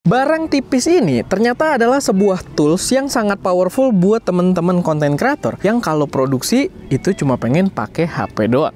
Barang tipis ini ternyata adalah sebuah tools yang sangat powerful buat temen-temen konten kreator yang kalau produksi itu cuma pengen pakai HP doang.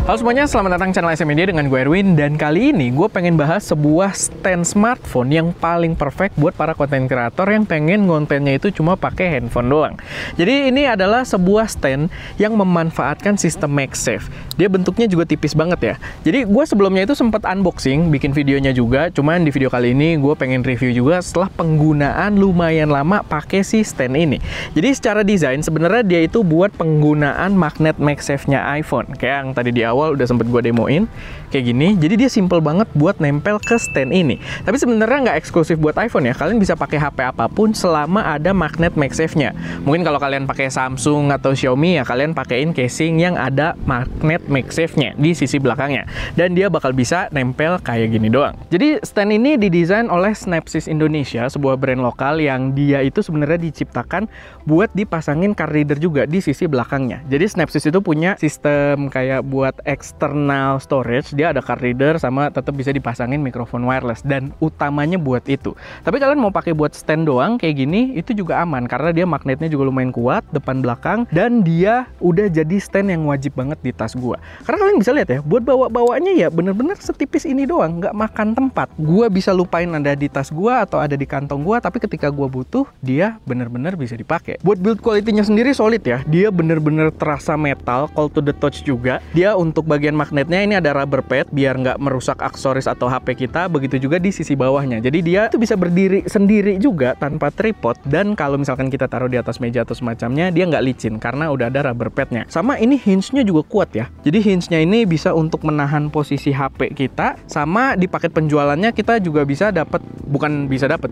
Halo semuanya, selamat datang channel SM Media dengan gue Erwin. Dan kali ini gue pengen bahas sebuah stand smartphone yang paling perfect buat para konten kreator yang pengen kontennya itu cuma pakai handphone doang. Jadi ini adalah sebuah stand yang memanfaatkan sistem MagSafe. Dia bentuknya juga tipis banget ya. Jadi gue sebelumnya itu sempat unboxing, bikin videonya juga. Cuman di video kali ini gue pengen review juga setelah penggunaan lumayan lama pakai si stand ini. Jadi secara desain sebenarnya dia itu buat penggunaan magnet MagSafe-nya iPhone. Kayak yang tadi di awal udah sempet gue demoin kayak gini. Jadi dia simple banget buat nempel ke stand ini. Tapi sebenarnya nggak eksklusif buat iPhone ya. Kalian bisa pakai HP apapun selama ada magnet MagSafe-nya. Mungkin kalau kalian pakai Samsung atau Xiaomi ya kalian pakein casing yang ada magnet MagSafe-nya di sisi belakangnya. Dan dia bakal bisa nempel kayak gini doang. Jadi stand ini didesain oleh Snapsys Indonesia, sebuah brand lokal yang dia itu sebenarnya diciptakan buat dipasangin card reader juga di sisi belakangnya. Jadi Snapsys itu punya sistem kayak buat external storage, dia ada card reader sama tetap bisa dipasangin mikrofon wireless dan utamanya buat itu. Tapi kalian mau pakai buat stand doang kayak gini itu juga aman karena dia magnetnya juga lumayan kuat depan belakang dan dia udah jadi stand yang wajib banget di tas gua. Karena kalian bisa lihat ya, buat bawa-bawanya ya bener-bener setipis ini doang, nggak makan tempat. Gua bisa lupain ada di tas gua atau ada di kantong gua, tapi ketika gua butuh dia bener-bener bisa dipakai. Buat build quality-nya sendiri solid ya, dia bener-bener terasa metal, cold to the touch juga. Dia untuk bagian magnetnya ini ada rubber pad biar nggak merusak aksesoris atau HP kita, begitu juga di sisi bawahnya. Jadi dia itu bisa berdiri sendiri juga tanpa tripod, dan kalau misalkan kita taruh di atas meja atau semacamnya dia nggak licin karena udah ada rubber padnya. Sama ini hinge-nya juga kuat ya. Jadi hinge-nya ini bisa untuk menahan posisi HP kita, sama di paket penjualannya kita juga bisa dapat,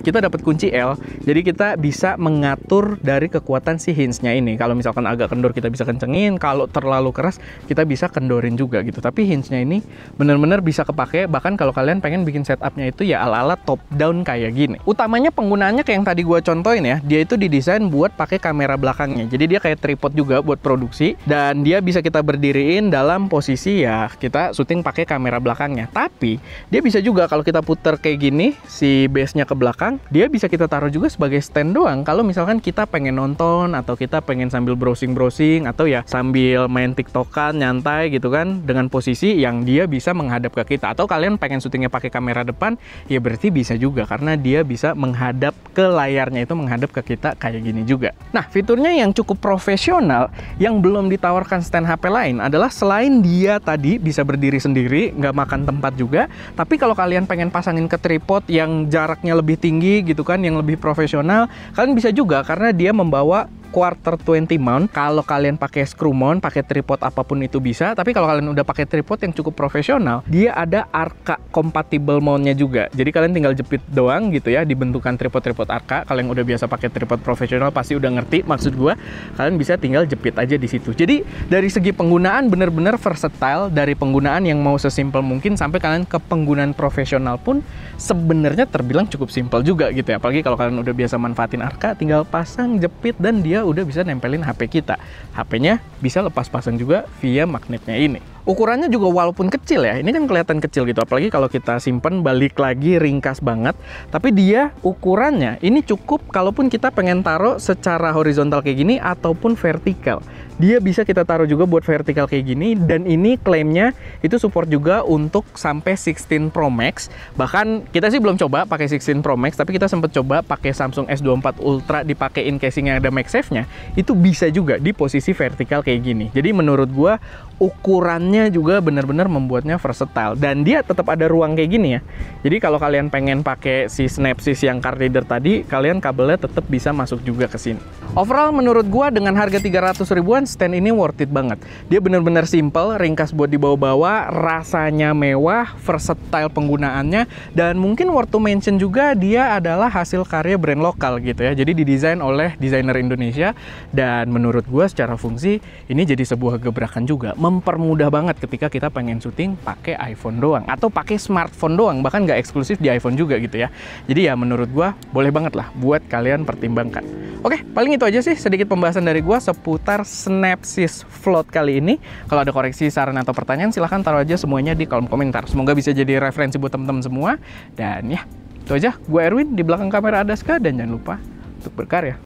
kita dapat kunci L. Jadi kita bisa mengatur dari kekuatan si hinge-nya ini. Kalau misalkan agak kendor kita bisa kencengin, kalau terlalu keras kita bisa kendorin juga gitu. Tapi hinge-nya ini bener-bener bisa kepake, bahkan kalau kalian pengen bikin setupnya itu ya ala-ala top down kayak gini. Utamanya penggunaannya kayak yang tadi gua contohin ya, dia itu didesain buat pakai kamera belakangnya. Jadi dia kayak tripod juga buat produksi, dan dia bisa kita berdiriin dalam posisi ya kita syuting pakai kamera belakangnya. Tapi dia bisa juga kalau kita puter kayak gini si base-nya ke belakang, dia bisa kita taruh juga sebagai stand doang kalau misalkan kita pengen nonton atau kita pengen sambil browsing-browsing atau ya sambil main TikTokan nyantai gitu kan, dengan posisi yang dia bisa menghadap ke kita. Atau kalian pengen syutingnya pakai kamera depan, ya berarti bisa juga karena dia bisa menghadap ke layarnya, itu menghadap ke kita kayak gini juga. Nah, fiturnya yang cukup profesional yang belum ditawarkan stand HP lain adalah selain dia tadi bisa berdiri sendiri, nggak makan tempat juga, tapi kalau kalian pengen pasangin ke tripod yang jaraknya lebih tinggi gitu kan, yang lebih profesional, kalian bisa juga karena dia membawa quarter 20 mount. Kalau kalian pakai screw mount, pakai tripod apapun itu bisa. Tapi kalau kalian udah pakai tripod yang cukup profesional, dia ada Arca compatible mountnya juga. Jadi kalian tinggal jepit doang gitu ya, dibentukan tripod Arca. Kalau yang udah biasa pakai tripod profesional pasti udah ngerti maksud gua. Kalian bisa tinggal jepit aja di situ. Jadi dari segi penggunaan bener-bener versatile, dari penggunaan yang mau sesimpel mungkin sampai kalian ke penggunaan profesional pun sebenarnya terbilang cukup simpel juga gitu ya. Apalagi kalau kalian udah biasa manfaatin Arca, tinggal pasang, jepit, dan dia udah bisa nempelin HP kita. HP-nya bisa lepas pasang juga via magnetnya ini. Ukurannya juga walaupun kecil ya, ini kan kelihatan kecil gitu, apalagi kalau kita simpen balik lagi ringkas banget. Tapi dia ukurannya ini cukup kalaupun kita pengen taruh secara horizontal kayak gini ataupun vertikal. Dia bisa kita taruh juga buat vertikal kayak gini, dan ini klaimnya itu support juga untuk sampai 16 Pro Max. Bahkan kita sih belum coba pakai 16 Pro Max, tapi kita sempat coba pakai Samsung S24 Ultra dipakein casing yang ada MagSafe-nya, itu bisa juga di posisi vertikal kayak gini. Jadi menurut gua ukurannya juga benar-benar membuatnya versatile, dan dia tetap ada ruang kayak gini ya. Jadi kalau kalian pengen pakai si Snapsys yang card reader tadi, kalian kabelnya tetap bisa masuk juga ke sini. Overall menurut gua dengan harga 300 ribuan stand ini worth it banget. Dia benar-benar simple, ringkas buat dibawa-bawa, rasanya mewah, versatile penggunaannya, dan mungkin worth to mention juga dia adalah hasil karya brand lokal gitu ya. Jadi didesain oleh desainer Indonesia, dan menurut gua secara fungsi ini jadi sebuah gebrakan juga. mempermudah banget ketika kita pengen syuting pakai iPhone doang atau pakai smartphone doang, bahkan nggak eksklusif di iPhone juga gitu ya. Jadi ya menurut gua boleh banget lah buat kalian pertimbangkan. Oke, paling itu aja sih sedikit pembahasan dari gua seputar Snapseed Float kali ini. Kalau ada koreksi, saran atau pertanyaan silahkan taruh aja semuanya di kolom komentar. Semoga bisa jadi referensi buat teman-teman semua. Dan ya, itu aja. Gue Erwin, di belakang kamera ada Ska, dan jangan lupa untuk berkarya.